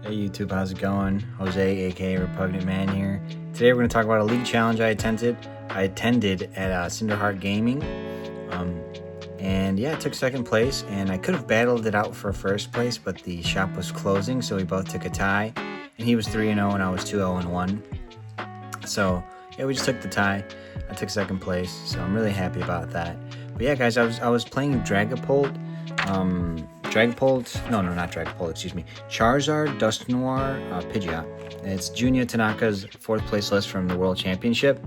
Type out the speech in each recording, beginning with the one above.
Hey YouTube, how's it going? Jose, aka Repugnant Man here. Today we're going to talk about a league challenge I attended at Cinderheart Gaming. And yeah, I took second place, and I could have battled it out for first place, but the shop was closing, so we both took a tie. And he was 3-0, and I was 2-0-1. So yeah, we just took the tie. I took second place, so I'm really happy about that. But yeah, guys, I was playing Dragapult. Charizard, Dusknoir, Pidgeot. It's Junya Tanaka's 4th place list from the World Championship,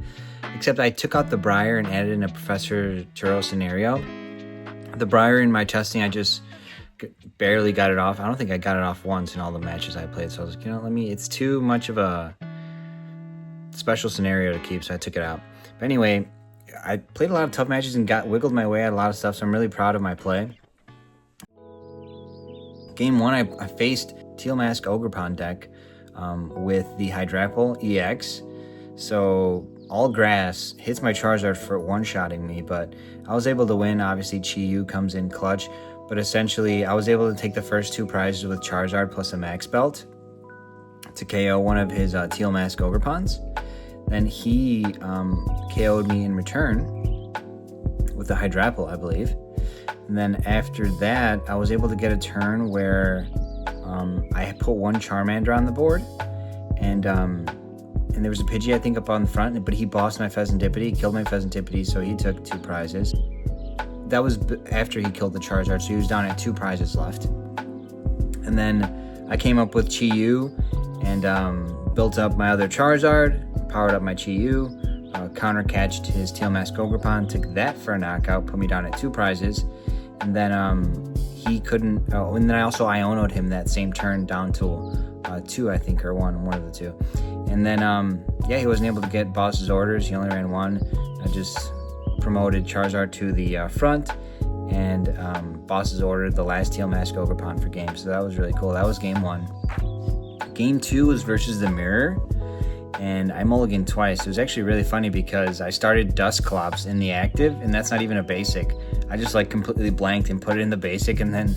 except I took out the briar and added in a Professor Turo scenario. The briar in my testing, I just barely got it off. I don't think I got it off once in all the matches I played, so I was like, it's too much of a special scenario to keep, so I took it out. But anyway, I played a lot of tough matches and wiggled my way out a lot of stuff, so I'm really proud of my play. Game 1, I faced Teal Mask Ogerpon deck with the Hydrapple EX. So all grass hits my Charizard for one-shotting me, but I was able to win. Obviously, Chi-Yu comes in clutch, but essentially I was able to take the first 2 prizes with Charizard plus a Max Belt to KO one of his Teal Mask Ogerpons. Then he KO'd me in return with the Hydrapple, I believe. And then after that, I was able to get a turn where I put 1 Charmander on the board, and there was a Pidgey, I think, up on the front, but he bossed my Pheasantipity, killed my Pheasantipity, so he took 2 prizes. That was after he killed the Charizard, so he was down at 2 prizes left. And then I came up with Chi-Yu and built up my other Charizard, powered up my Chi-Yu, counter-catched his Teal Mask Ogerpon, took that for a knockout, put me down at 2 prizes. And then he couldn't, and then I also Iono'd him that same turn down to 2, I think, or 1 of the 2. And then, yeah, he wasn't able to get boss's orders. He only ran 1. I just promoted Charizard to the front, and boss's ordered the last Teal Mask Ogerpon for game. So that was really cool. That was game 1. Game 2 was versus the Mirror, and I mulliganed twice. It was actually really funny because I started Dusknoir in the active, and that's not even a basic. I just completely blanked and put it in the basic, and then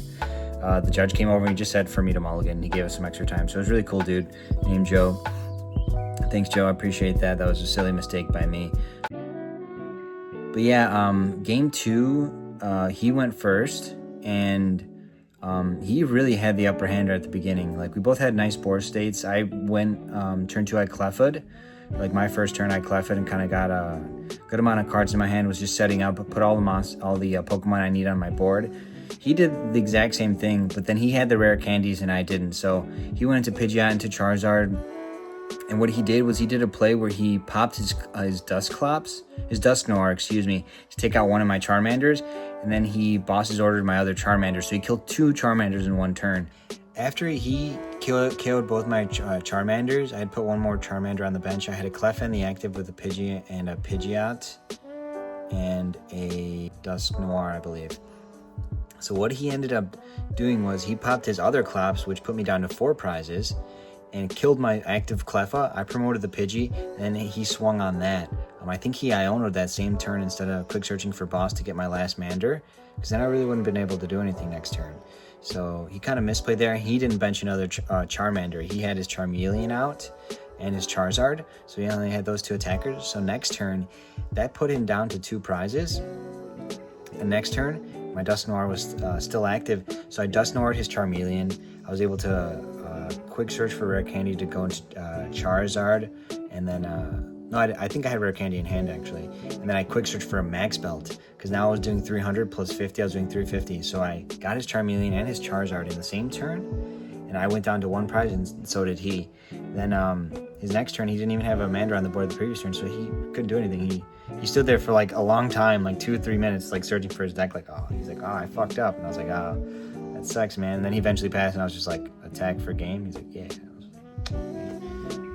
the judge came over and he just said for me to mulligan, and he gave us some extra time. So it was really cool, dude, named Joe. Thanks, Joe, I appreciate that. That was a silly mistake by me. But yeah, game 2, he went first, and he really had the upper hand right at the beginning. We both had nice board states. I went turn 2, I Clef'd. My first turn, I Clef'd and kind of got a good amount of cards in my hand. Was just setting up, put all the Pokemon I need on my board. He did the exact same thing, but then he had the rare candies and I didn't. So he went into Pidgeot, into Charizard, and what he did was he did a play where he popped his Dusknoir, to take out one of my Charmanders, and then he boss's ordered my other Charmander. So he killed 2 Charmanders in 1 turn. After he KO'd both my Charmanders, I had put 1 more Charmander on the bench. I had a Clef in the active with a Pidgey and a Pidgeot and a Dusknoir, I believe. So what he ended up doing was he popped his other Clops, which put me down to 4 prizes, and killed my active Cleffa. I promoted the Pidgey, and he swung on that. I think he Iono'd that same turn instead of quick searching for boss to get my last Mander, because then I really wouldn't have been able to do anything next turn. So he kind of misplayed there. He didn't bench another Charmander. He had his Charmeleon out and his Charizard, so he only had those 2 attackers. So next turn, that put him down to 2 prizes. And next turn, my Dusknoir was still active, so I Dusknoir'd his Charmeleon. I was able to quick search for rare candy to go into Charizard, and then I think I had rare candy in hand actually, and then I quick searched for a Max Belt, because now I was doing 300 plus 50. I was doing 350, so I got his Charmeleon and his Charizard in the same turn, and I went down to 1 prize, and so did he. Then his next turn, he didn't even have a Mander on the board the previous turn, so he couldn't do anything. He stood there for a long time, 2 or 3 minutes, searching for his deck, he's like, oh, I fucked up, and I was like, oh, that sucks, man. And then he eventually passed, and I was just attack for game. He's like, yeah.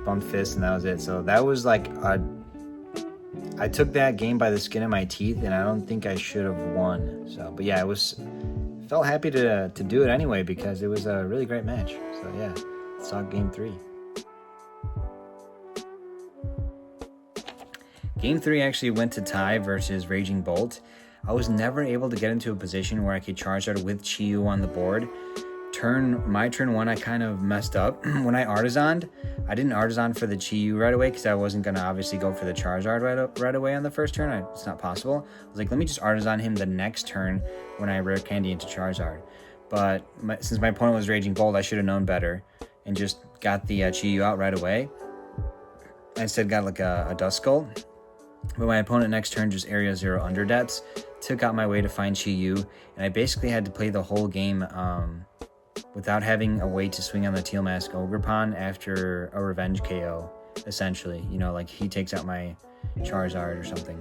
Bumped fist, and that was it. So that was I took that game by the skin of my teeth, and I don't think I should have won. So, but yeah, felt happy to do it anyway, because it was a really great match. So yeah, let's talk game 3. Game 3 actually went to tie versus Raging Bolt. I was never able to get into a position where I could Charizard with Chi-Yu on the board my turn one, I kind of messed up. When I artisaned, I didn't artisan for the Chi-Yu right away because I wasn't going to obviously go for the Charizard right away on the first turn. It's not possible. I was like, let me just artisan him the next turn when I rare candy into Charizard. But since my opponent was Raging Bolt, I should have known better and just got the Chi-Yu out right away. I instead got like a Dusknoir. But my opponent next turn just Area 0 Underdepths, took out my way to find Chi-Yu, and I basically had to play the whole game without having a way to swing on the Teal Mask Ogerpon after a revenge KO, essentially. You know, like he takes out my Charizard or something.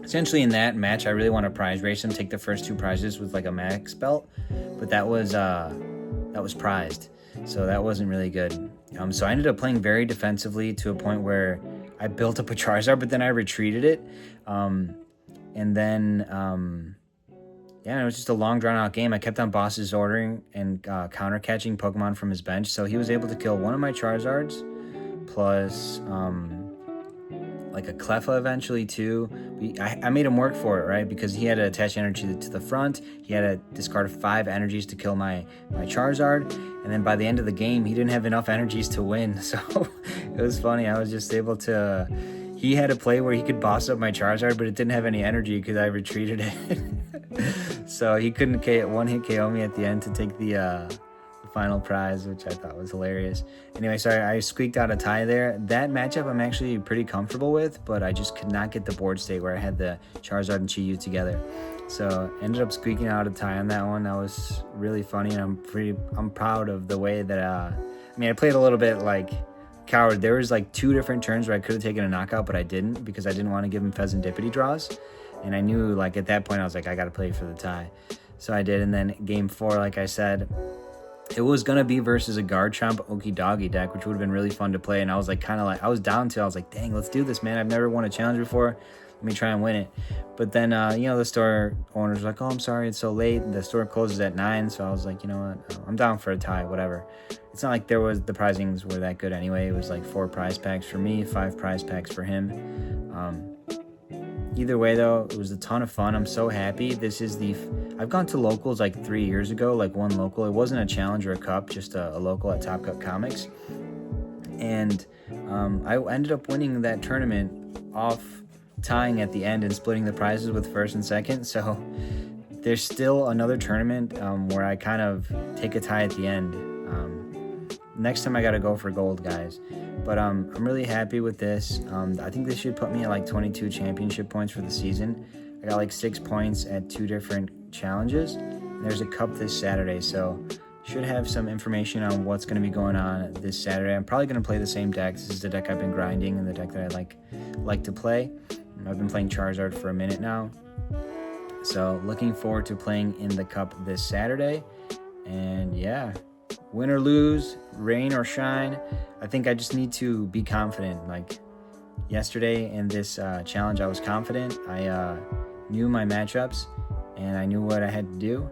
Essentially in that match, I really want to prize race him, take the first 2 prizes with like a max belt, but that was prized, so that wasn't really good. So I ended up playing very defensively to a point where I built up a Charizard, but then I retreated it. And then, it was just a long, drawn-out game. I kept on bosses ordering and counter-catching Pokemon from his bench. So he was able to kill one of my Charizards, plus like a Cleffa eventually, too. I made him work for it, right? Because he had to attach energy to the front. He had to discard 5 energies to kill my Charizard. And then by the end of the game, he didn't have enough energies to win. So it was funny. I was just able to... He had a play where he could boss up my Charizard, but it didn't have any energy because I retreated it. So he couldn't one-hit KO me at the end to take the final prize, which I thought was hilarious. Anyway, sorry, I squeaked out a tie there. That matchup I'm actually pretty comfortable with, but I just could not get the board state where I had the Charizard and Chi-Yu together. So ended up squeaking out a tie on that one. That was really funny, and I'm proud of the way that I played a little bit like coward. There was like 2 different turns where I could have taken a knockout, but I didn't because I didn't want to give him Pheasantipity draws. And I knew, like, at that point I was like, I got to play for the tie. So I did. And then game 4, like I said, it was going to be versus a Garchomp Okidogi deck, which would have been really fun to play. And I was like, I was down to, I was like, dang, let's do this, man. I've never won a challenge before. Let me try and win it. But then, the store owner was like, oh, I'm sorry, it's so late. The store closes at 9. So I was like, you know what? I'm down for a tie, whatever. It's not like the prizings were that good anyway. It was like 4 prize packs for me, 5 prize packs for him. Either way, though, it was a ton of fun. I'm so happy. I've gone to locals like 3 years ago, like one local. It wasn't a challenge or a cup, just a local at Top Cut Comics. And I ended up winning that tournament off tying at the end and splitting the prizes with first and second. So there's still another tournament where I kind of take a tie at the end. Next time I got to go for gold, guys. But I'm really happy with this. I think this should put me at like 22 championship points for the season. I got like 6 points at 2 different challenges. And there's a cup this Saturday, so should have some information on what's going to be going on this Saturday. I'm probably going to play the same deck. This is the deck I've been grinding and the deck that I like to play. I've been playing Charizard for a minute now. So looking forward to playing in the cup this Saturday. And yeah, win or lose, rain or shine, I think I just need to be confident. Like yesterday in this challenge, I was confident. I knew my matchups and I knew what I had to do.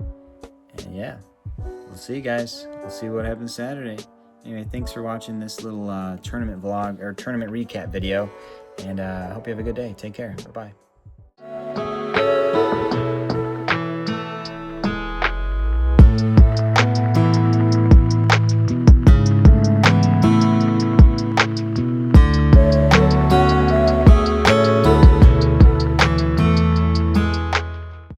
And yeah, we'll see, guys. We'll see what happens Saturday. Anyway, thanks for watching this little tournament vlog or tournament recap video. And I hope you have a good day. Take care. Bye-bye.